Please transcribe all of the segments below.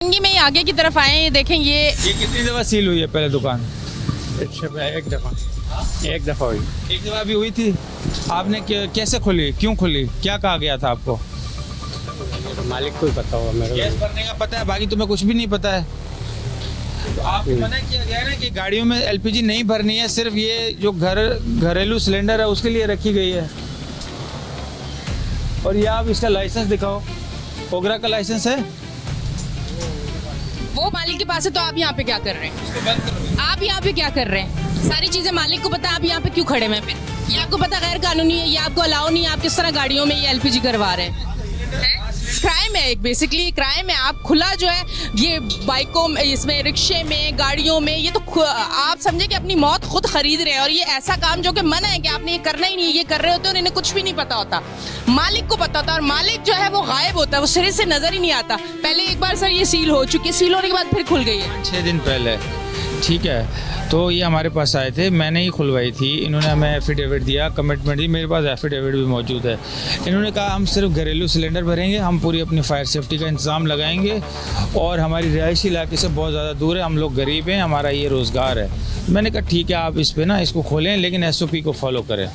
में आगे की तरफ आए, ये देखें ये कितनी दफ़ा सील हुई है पहले दुकान? एक दफ़ा हुई। एक दफ़ा भी हुई थी। आपने कैसे खोली, क्यों खोली, क्या कहा गया था आपको? मालिक को ही पता होगा मेरे गैस भरने का पता है, बाकी तुम्हें कुछ भी नहीं पता है। तो आपको मना किया गया है ना कि गाड़ियों में एलपीजी नहीं भरनी है, सिर्फ ये जो घरेलू सिलेंडर है उसके लिए रखी गई है। और ये आप इसका लाइसेंस दिखाओ, ओगरा का लाइसेंस है? वो मालिक के पास है, तो आप यहाँ पे क्या कर रहे हैं? इसको बंद करो। आप यहाँ पे क्या कर रहे हैं? सारी चीजें मालिक को पता है, आप यहाँ पे क्यों खड़े हैं फिर? ये आपको पता गैर कानूनी है, ये आपको अलाउ नहीं है, आप किस तरह गाड़ियों में ये एलपीजी करवा रहे हैं? क्राइम है, एक बेसिकली क्राइम है। आप खुला जो है ये बाइकों में, इसमें रिक्शे में, गाड़ियों में, ये तो आप समझे कि अपनी मौत खुद खरीद रहे हैं। और ये ऐसा काम जो कि मना है कि आपने ये करना ही नहीं, ये कर रहे होते हैं और इन्हें कुछ भी नहीं पता होता। मालिक को पता होता है और मालिक जो है वो गायब होता है, वो सिरे से नजर ही नहीं आता। पहले एक बार सर ये सील हो चुकी है, सील होने के बाद फिर खुल गई है 6 दिन पहले, ठीक है। तो ये हमारे पास आए थे, मैंने ही खुलवाई थी। इन्होंने हमें एफिडेविट दिया, कमिटमेंट दी, मेरे पास एफिडेविट भी मौजूद है। इन्होंने कहा हम सिर्फ घरेलू सिलेंडर भरेंगे, हम पूरी अपनी फायर सेफ्टी का इंतज़ाम लगाएंगे और हमारी रिहायशी इलाके से बहुत ज़्यादा दूर है, हम लोग गरीब हैं, हमारा ये रोज़गार है। मैंने कहा ठीक है, आप इस पर ना इसको खोलें, लेकिन SOP को फॉलो करें।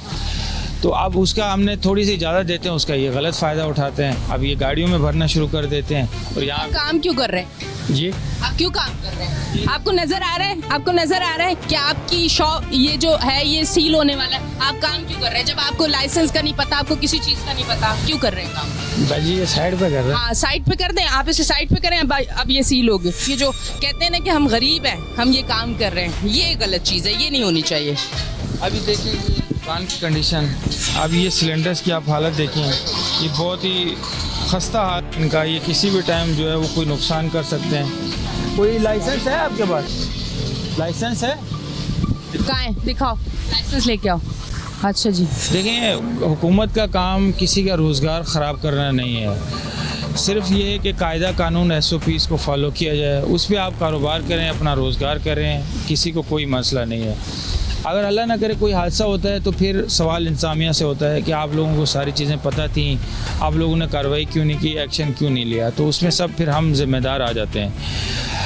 तो अब उसका हमने थोड़ी सी ज़्यादा देते हैं, उसका ये गलत फ़ायदा उठाते हैं। अब ये गाड़ियों में भरना शुरू कर देते हैं। और यहाँ काम क्यों कर रहे हैं? जी, आप क्यों काम कर रहे हैं? आपको नजर आ रहा है, आपको नजर आ रहा है कि आपकी शॉप ये जो है ये सील होने वाला है? आप काम क्यों कर रहे हैं जब आपको लाइसेंस का नहीं पता, आपको किसी चीज का नहीं पता? आप क्यों कर रहे हैं काम? भाजी ये साइड पे कर रहे हैं। हाँ, साइड पे कर दें, आप इसे साइड पे करें। अब ये सील होगी। ये जो कहते हैं ना कि हम गरीब हैं, हम ये काम कर रहे हैं, ये गलत चीज़ है, ये नहीं होनी चाहिए। अभी देखिए ये दुकान की कंडीशन, अब ये सिलेंडर्स की आप हालत देखें, ये बहुत ही खस्ता हाल इनका। ये किसी भी टाइम जो है वो कोई नुकसान कर सकते हैं। कोई लाइसेंस है आपके पास? लाइसेंस है? कहाँ है, दिखाओ लाइसेंस लेके आओ। अच्छा जी, देखें, हुकूमत का काम किसी का रोज़गार ख़राब करना नहीं है, सिर्फ ये है कि कायदा कानून SOPs को फॉलो किया जाए, उस पर आप कारोबार करें, अपना रोज़गार करें, किसी को कोई मसला नहीं है। अगर अल्लाह ना करे कोई हादसा होता है तो फिर सवाल इंतज़ामिया से होता है कि आप लोगों को सारी चीज़ें पता थी, आप लोगों ने कार्रवाई क्यों नहीं की, एक्शन क्यों नहीं लिया, तो उसमें सब फिर हम ज़िम्मेदार आ जाते हैं।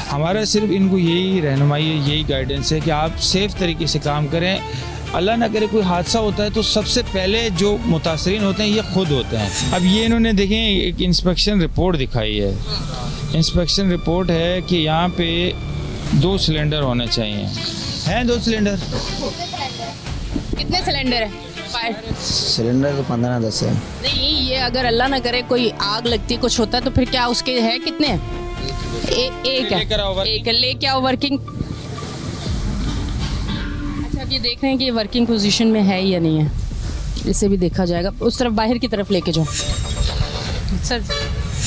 हमारा सिर्फ इनको यही रहनुमाई है, यही गाइडेंस है कि आप सेफ़ तरीके से काम करें। अल्लाह ना करे कोई हादसा होता है तो सबसे पहले जो मुतासरीन होते हैं ये खुद होते हैं। अब ये इन्होंने देखें एक इंस्पेक्शन रिपोर्ट दिखाई है। इंस्पेक्शन रिपोर्ट है कि यहाँ पे 2 सिलेंडर होने चाहिए, हैं 2 सिलेंडर? कितने सिलेंडर है? फायर सिलेंडर तो 15-10 है। नहीं, ये अगर अल्लाह ना करे कोई आग लगती है, कुछ होता है, तो फिर क्या उसके है कितने हैं? एक है, लेकर आओ, एक है, लेके आओ वर्किंग। अच्छा, अब ये देख रहे हैं कि ये वर्किंग पोजीशन में है या नहीं है, इसे भी देखा जाएगा। उस तरफ बाहर की तरफ लेके जाओ सर।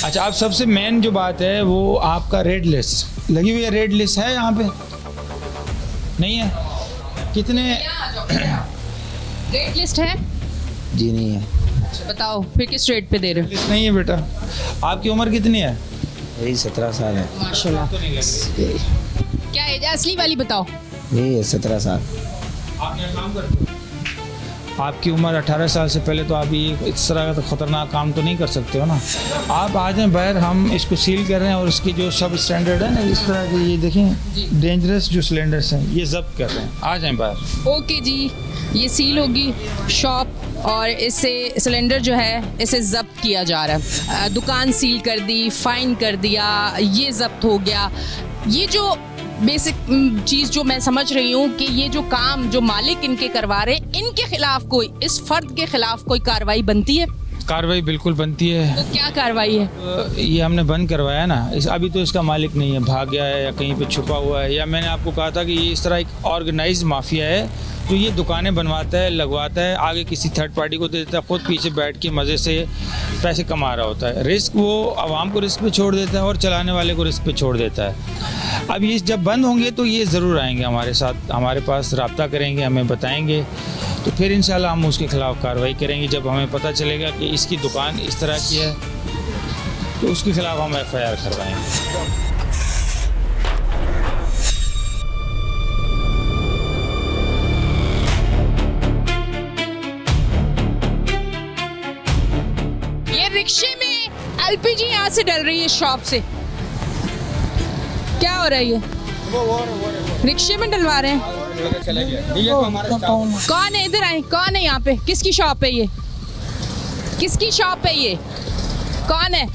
अच्छा, अब सबसे मेन जो बात है वो आपका रेड लिस्ट लगी हुई है। रेड लिस्ट है यहाँ पे? नहीं है? कितने? रेट लिस्ट है? जी नहीं है। बताओ फिर किस रेट पे दे रहे हो? लिस्ट नहीं है बेटा। आपकी उम्र कितनी है? यही 17 साल है। माशाल्लाह। क्या है असली वाली बताओ? यही है 17 साल। आपने काम करते हो? आपकी उम्र 18 साल से पहले तो आप ये इस तरह का तो ख़तरनाक काम तो नहीं कर सकते हो ना। आप आ जाएं बाहर, हम इसको सील कर रहे हैं और इसकी जो सब स्टैंडर्ड है ना, इस तरह के ये देखें डेंजरस जो सिलेंडर्स हैं ये जब्त कर रहे हैं। आ जाएं बाहर। ओके जी, ये सील होगी शॉप और इससे सिलेंडर जो है इसे जब्त किया जा रहा है। दुकान सील कर दी, फाइन कर दिया, ये जब्त हो गया। ये जो बेसिक चीज़ जो मैं समझ रही हूँ कि ये जो काम जो मालिक इनके करवा रहे हैं, इनके खिलाफ कोई, इस फर्द के खिलाफ कोई कार्रवाई बनती है? कार्रवाई बिल्कुल बनती है। तो क्या कार्रवाई है? ये हमने बंद करवाया ना, अभी तो इसका मालिक नहीं है, भाग गया है या कहीं पे छुपा हुआ है, या मैंने आपको कहा था कि ये इस तरह एक ऑर्गेनाइज माफिया है जो ये दुकानें बनवाता है, लगवाता है, आगे किसी थर्ड पार्टी को दे देता है, खुद पीछे बैठ के मज़े से पैसे कमा रहा होता है। रिस्क वो आवाम को रिस्क पे छोड़ देता है और चलाने वाले को रिस्क पे छोड़ देता है। अब ये जब बंद होंगे तो ये ज़रूर आएंगे हमारे साथ, हमारे पास रब्ता करेंगे, हमें बताएंगे, तो फिर इंशाल्लाह हम उसके ख़िलाफ़ कार्रवाई करेंगे। जब हमें पता चलेगा कि इसकी दुकान इस तरह की है तो उसके ख़िलाफ़ हम FIR करवाएंगे। ये रिक्शे में LPG यहाँ से डल रही है शॉप से। क्या हो रहा है ये? रिक्शे में डलवा रहे हैं। कौन है? इधर आए। कौन है यहाँ पे? किसकी शॉप है ये? किसकी शॉप है ये? कौन है?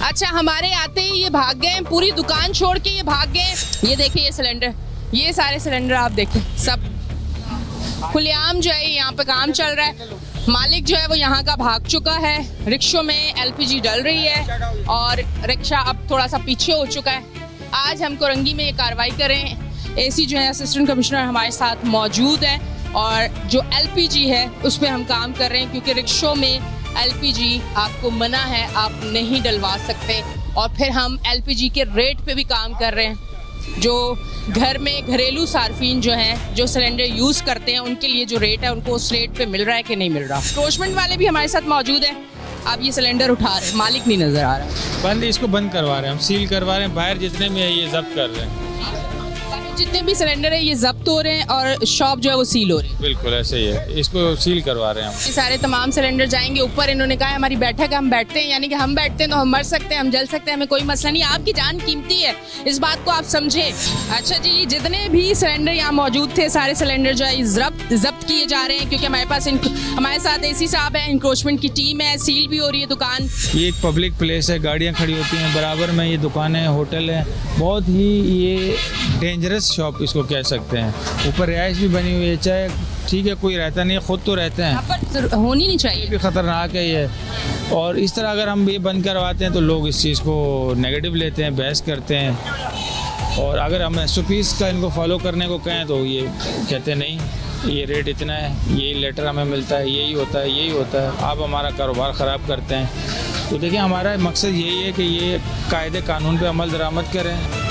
अच्छा, हमारे आते ही ये भाग गए, पूरी दुकान छोड़ के ये भाग गए। ये देखिए ये सिलेंडर, ये सारे सिलेंडर आप देखें, सब खुलेआम जो है यहाँ पे काम चल रहा है। मालिक जो है वो यहाँ का भाग चुका है। रिक्शों में एलपीजी डल रही है और रिक्शा अब थोड़ा सा पीछे हो चुका है। आज हम कोरंगी में ये कार्रवाई करें। एसी जो है असिस्टेंट कमिश्नर हमारे साथ मौजूद है और जो एलपीजी है उस पर हम काम कर रहे हैं, क्योंकि रिक्शों में एलपीजी आपको मना है, आप नहीं डलवा सकते। और फिर हम एलपीजी के रेट पे भी काम कर रहे हैं। जो घर में घरेलू सार्फिन जो हैं, जो सिलेंडर यूज़ करते हैं, उनके लिए जो रेट है उनको उस रेट पे मिल रहा है कि नहीं मिल रहा। क्रोचमेंट वाले भी हमारे साथ मौजूद हैं। अब ये सिलेंडर उठा रहे हैं, मालिक नहीं नज़र आ रहा है। बंद, इसको बंद करवा रहे हैं हम, सील करवा रहे हैं। बाहर जितने में है ये जब्त कर रहे हैं। जितने भी सिलेंडर है ये जब्त हो रहे हैं और शॉप जो है वो सील हो रही है। बिल्कुल ऐसे ही है, इसको सील करवा रहे हैं हम। ये सारे तमाम सिलेंडर जाएंगे ऊपर। इन्होंने कहा है हमारी बैठक है, हम बैठते हैं, यानी कि हम बैठते हैं तो हम मर सकते हैं, हम जल सकते हैं, हमें कोई मसला नहीं। आपकी जान कीमती है, इस बात को आप समझें। अच्छा जी, जितने भी सिलेंडर यहाँ मौजूद थे सारे सिलेंडर जो है जब्त किए जा रहे हैं, क्योंकि हमारे पास हमारे साथ एसी साहब है, इंक्रोचमेंट की टीम है, सील भी हो रही है दुकान। ये एक पब्लिक प्लेस है, गाड़ियाँ खड़ी होती हैं बराबर में, ये दुकानें होटल है। बहुत ही ये डेंजरस शॉप इसको कह सकते हैं। ऊपर रिहाइश भी बनी हुई है, चाहे ठीक है कोई रहता नहीं है, खुद तो रहते हैं, यहाँ पर होनी नहीं चाहिए। भी ख़तरनाक है ये। और इस तरह अगर हम ये बंद करवाते हैं तो लोग इस चीज़ को नेगेटिव लेते हैं, बहस करते हैं। और अगर हम SOPs का इनको फॉलो करने को कहें तो ये कहते नहीं, ये रेट इतना है, ये लेटर हमें मिलता है, यही होता है, यही होता है, आप हमारा कारोबार ख़राब करते हैं। तो देखिए हमारा मकसद यही है कि ये कायदे कानून पे अमल दरामद करें।